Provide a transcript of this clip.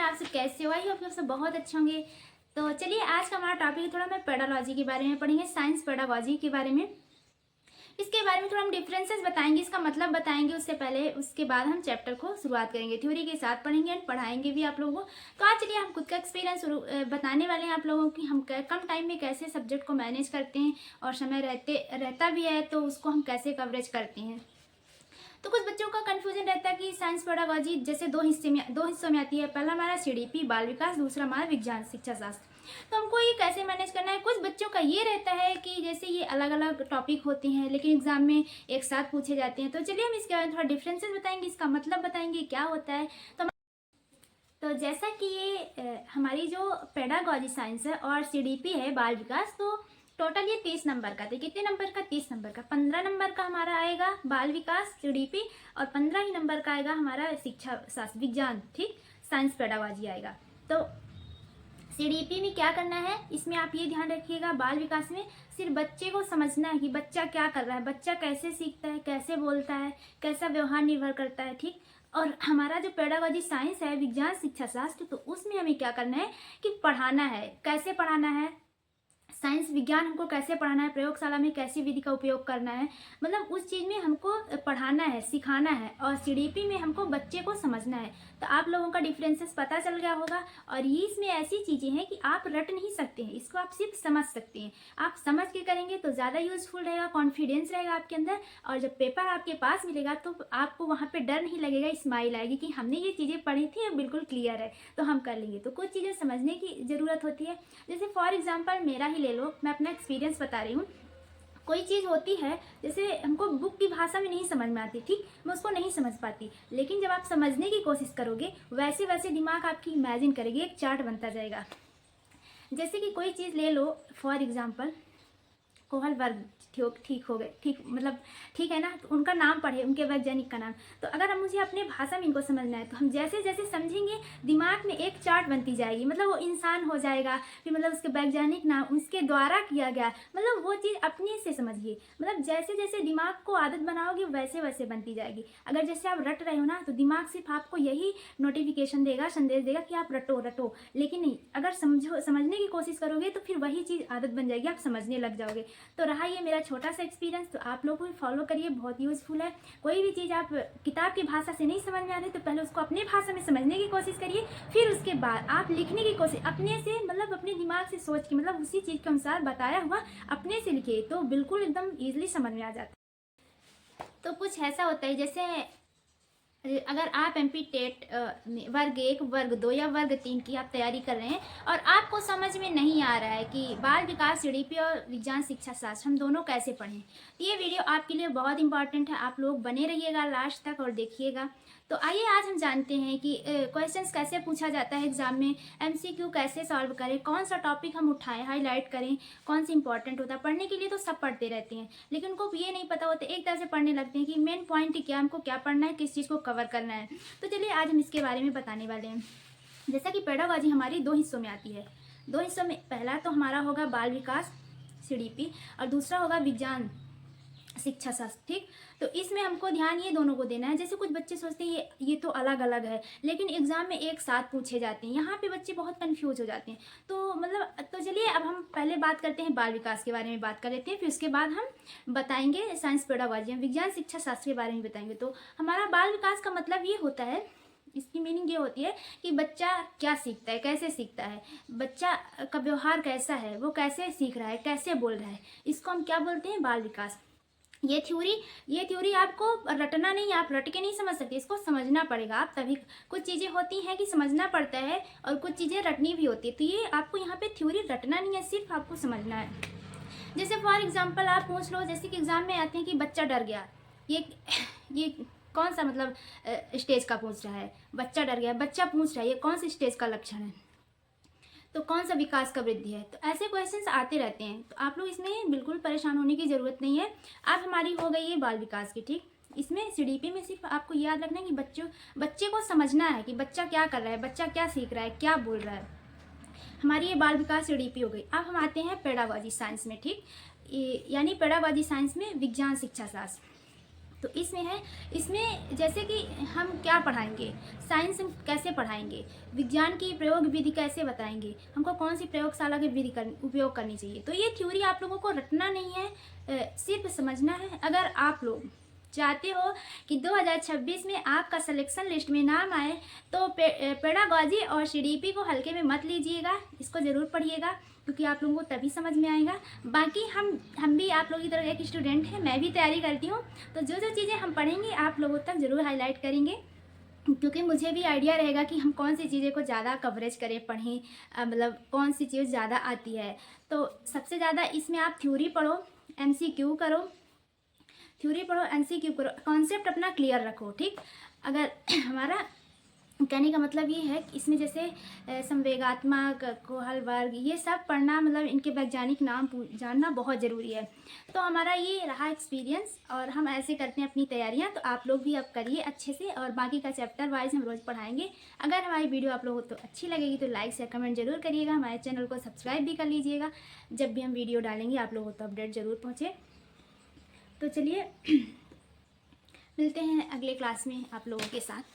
आप सब कैसे हो? आई होप आप सब बहुत अच्छे होंगे। तो चलिए आज का हमारा टॉपिक है, थोड़ा मैं पेडागॉजी के बारे में पढ़ेंगे, साइंस पेडागॉजी के बारे में। इसके बारे में थोड़ा हम डिफरेंसेस बताएंगे, इसका मतलब बताएंगे। उससे पहले उसके बाद हम चैप्टर को शुरुआत करेंगे, थ्योरी के साथ पढ़ेंगे एंड पढ़ाएंगे भी आप लोगों को। तो आज चलिए हम खुद का एक्सपीरियंस बताने वाले हैं आप लोगों की, हम कम टाइम में कैसे सब्जेक्ट को मैनेज करते हैं और समय रहता भी है तो उसको हम कैसे कवरेज करते हैं। तो कुछ बच्चों का कंफ्यूजन रहता है कि साइंस पेडागॉजी जैसे दो हिस्सों में आती है। पहला हमारा सीडीपी बाल विकास, दूसरा हमारा विज्ञान शिक्षा शास्त्र। तो हमको ये कैसे मैनेज करना है। कुछ बच्चों का ये रहता है कि जैसे ये अलग अलग टॉपिक होते हैं लेकिन एग्जाम में एक साथ पूछे जाते हैं। तो चलिए हम इसके बारे में थोड़ा डिफरेंसेस बताएंगे, इसका मतलब बताएंगे क्या होता है। तो जैसा कि ये हमारी जो पेडागॉजी साइंस है और सीडीपी है बाल विकास, तो टोटल ये 30 नंबर का था। कितने नंबर का? 30 नंबर का। 15 नंबर का हमारा आएगा बाल विकास सीडीपी और 15 ही नंबर का आएगा हमारा शिक्षा शास्त्र विज्ञान, ठीक, साइंस पेडागॉजी आएगा। तो सीडीपी में क्या करना है, इसमें आप ये ध्यान रखिएगा, बाल विकास में सिर्फ बच्चे को समझना है कि बच्चा क्या कर रहा है, बच्चा कैसे सीखता है, कैसे बोलता है, कैसा व्यवहार निर्भर करता है, ठीक। और हमारा जो पेडागॉजी साइंस है विज्ञान शिक्षा शास्त्र, तो उसमें हमें क्या करना है कि पढ़ाना है। कैसे पढ़ाना है, साइंस विज्ञान हमको कैसे पढ़ाना है, प्रयोगशाला में कैसी विधि का उपयोग करना है, मतलब उस चीज़ में हमको पढ़ाना है, सिखाना है। और सीडीपी में हमको बच्चे को समझना है। तो आप लोगों का डिफरेंसेस पता चल गया होगा। और ये इसमें ऐसी चीज़ें हैं कि आप रट नहीं सकते हैं, इसको आप सिर्फ समझ सकते हैं। आप समझ के करेंगे तो ज़्यादा यूजफुल रहेगा, कॉन्फिडेंस रहेगा आपके अंदर। और जब पेपर आपके पास मिलेगा तो आपको वहाँ पर डर नहीं लगेगा, स्माइल आएगी कि हमने ये चीज़ें पढ़ी थी, अब बिल्कुल क्लियर है तो हम कर लेंगे। तो कुछ चीज़ें समझने की ज़रूरत होती है। जैसे फॉर एग्जाम्पल मेरा ही ले लो, मैं अपना एक्सपीरियंस बता रही हूँ। कोई चीज़ होती है जैसे हमको बुक की भाषा में नहीं समझ में आती, ठीक, मैं उसको नहीं समझ पाती, लेकिन जब आप समझने की कोशिश करोगे वैसे वैसे दिमाग आपकी इमेजिन करेगी, एक चार्ट बनता जाएगा। जैसे कि कोई चीज़ ले लो, फॉर एग्जाम्पल कोहल वर्ग, ठीक हो गए, ठीक, मतलब ठीक है ना। तो उनका नाम पढ़े, उनके वैज्ञानिक का नाम। तो अगर हम मुझे अपने भाषा में इनको समझना है तो हम जैसे जैसे समझेंगे दिमाग में एक चार्ट बनती जाएगी, मतलब वो इंसान हो जाएगा, फिर मतलब उसके वैज्ञानिक नाम, उसके द्वारा किया गया, मतलब वो चीज़ अपने से समझिए। मतलब जैसे जैसे दिमाग को आदत बनाओगे वैसे वैसे बनती जाएगी। अगर जैसे आप रट रहे हो ना तो दिमाग सिर्फ आपको यही नोटिफिकेशन देगा, संदेश देगा कि आप रटो रटो, लेकिन नहीं, अगर समझने की कोशिश करोगे तो फिर वही चीज़ आदत बन जाएगी, आप समझने लग जाओगे। तो रहा ये मेरा छोटा सा एक्सपीरियंस, तो आप लोग भी फॉलो करिए, बहुत यूजफुल है। कोई भी चीज़ आप किताब की भाषा से नहीं समझ में आ रही तो पहले उसको अपने भाषा में समझने की कोशिश करिए, फिर उसके बाद आप लिखने की कोशिश अपने से, मतलब अपने दिमाग से सोच के, मतलब उसी चीज़ के अनुसार बताया हुआ अपने से लिखिए, तो बिल्कुल एकदम ईजिली समझ में आ जाता है। तो कुछ ऐसा होता है जैसे अगर आप एमपी टेट वर्ग 1, वर्ग 2 या वर्ग 3 की आप तैयारी कर रहे हैं और आपको समझ में नहीं आ रहा है कि बाल विकास सीडीपी और विज्ञान शिक्षा शास्त्र हम दोनों कैसे पढ़ें, तो ये वीडियो आपके लिए बहुत इंपॉर्टेंट है। आप लोग बने रहिएगा लास्ट तक और देखिएगा। तो आइए आज हम जानते हैं कि क्वेश्चंस कैसे पूछा जाता है एग्जाम में, एमसीक्यू कैसे सॉल्व करें, कौन सा टॉपिक हम उठाएं, हाईलाइट करें, कौन सा इंपॉर्टेंट होता है। पढ़ने के लिए तो सब पढ़ते रहते हैं लेकिन उनको ये नहीं पता होता, एक तरह से पढ़ने लगते हैं कि मेन पॉइंट क्या, हमको क्या पढ़ना है, किस चीज़ को कवर करना है। तो चलिए आज हम इसके बारे में बताने वाले हैं। जैसा कि पेडागॉजी हमारी दो हिस्सों में आती है, दो हिस्सों में, पहला तो हमारा होगा बाल विकास सीडीपी और दूसरा होगा विज्ञान शिक्षा शास्त्र, ठीक। तो इसमें हमको ध्यान ये दोनों को देना है। जैसे कुछ बच्चे सोचते हैं ये तो अलग अलग है, लेकिन एग्जाम में एक साथ पूछे जाते हैं, यहाँ पे बच्चे बहुत कंफ्यूज हो जाते हैं। तो मतलब तो चलिए अब हम पहले बात करते हैं बाल विकास के बारे में, बात कर लेते हैं, फिर उसके बाद हम बताएंगे साइंस पेडागॉजी, हम विज्ञान शिक्षा शास्त्र के बारे में बताएंगे। तो हमारा बाल विकास का मतलब ये होता है, इसकी मीनिंग ये होती है कि बच्चा क्या सीखता है, कैसे सीखता है, बच्चा का व्यवहार कैसा है, वो कैसे सीख रहा है, कैसे बोल रहा है, इसको हम क्या बोलते हैं, बाल विकास। ये थ्योरी आपको रटना नहीं, आप रट के नहीं समझ सकते, इसको समझना पड़ेगा आप तभी। कुछ चीज़ें होती हैं कि समझना पड़ता है और कुछ चीज़ें रटनी भी होती है। तो ये आपको यहाँ पे थ्योरी रटना नहीं है, सिर्फ आपको समझना है। जैसे फॉर एग्जांपल आप पूछ लो, जैसे कि एग्जाम में आते हैं कि बच्चा डर गया, ये कौन सा मतलब स्टेज का पूछ रहा है, बच्चा डर गया, बच्चा पूछ रहा है ये कौन सी स्टेज का लक्षण है, तो कौन सा विकास का वृद्धि है। तो ऐसे क्वेश्चंस आते रहते हैं, तो आप लोग इसमें बिल्कुल परेशान होने की ज़रूरत नहीं है। अब हमारी हो गई है बाल विकास की, ठीक। इसमें सीडीपी में सिर्फ आपको याद रखना है कि बच्चे को समझना है कि बच्चा क्या कर रहा है, बच्चा क्या सीख रहा है, क्या बोल रहा है। हमारी ये बाल विकास सीडीपी हो गई। अब हम आते हैं पेडागॉजी साइंस में, ठीक, यानी पेडागॉजी साइंस में विज्ञान शिक्षा शास्त्र। तो इसमें है, इसमें जैसे कि हम क्या पढ़ाएंगे, साइंस हम कैसे पढ़ाएंगे, विज्ञान की प्रयोग विधि कैसे बताएंगे, हमको कौन सी प्रयोगशाला की विधि उपयोग करनी चाहिए। तो ये थ्योरी आप लोगों को रटना नहीं है, सिर्फ समझना है। अगर आप लोग चाहते हो कि 2026 में आपका सिलेक्शन लिस्ट में नाम आए तो पेडागॉजी और सीडीपी को हल्के में मत लीजिएगा, इसको ज़रूर पढ़िएगा क्योंकि आप लोगों को तभी समझ में आएगा। बाकी हम भी आप लोगों की तरह एक स्टूडेंट हैं, मैं भी तैयारी करती हूँ, तो जो जो चीज़ें हम पढ़ेंगे आप लोगों तक ज़रूर हाईलाइट करेंगे क्योंकि मुझे भी आइडिया रहेगा कि हम कौन सी चीज़ें को ज़्यादा कवरेज करें, पढ़ें, मतलब कौन सी चीज़ ज़्यादा आती है। तो सबसे ज़्यादा इसमें आप थ्योरी पढ़ो, MCQ करो, थ्योरी पढ़ो, MCQ करो, कॉन्सेप्ट अपना क्लियर रखो, ठीक। अगर हमारा कहने का मतलब ये है कि इसमें जैसे संवेगात्मक, कोहल वर्ग, ये सब पढ़ना, मतलब इनके वैज्ञानिक नाम जानना बहुत ज़रूरी है। तो हमारा ये रहा एक्सपीरियंस और हम ऐसे करते हैं अपनी तैयारियां, तो आप लोग भी अब करिए अच्छे से और बाकी का चैप्टर वाइज हम रोज़ पढ़ाएंगे। अगर हमारी वीडियो आप लोगों को तो अच्छी लगेगी तो लाइक से कमेंट जरूर करिएगा, हमारे चैनल को सब्सक्राइब भी कर लीजिएगा, जब भी हम वीडियो डालेंगे आप लोगों को तो अपडेट ज़रूर पहुँचे। तो चलिए मिलते हैं अगले क्लास में आप लोगों के साथ।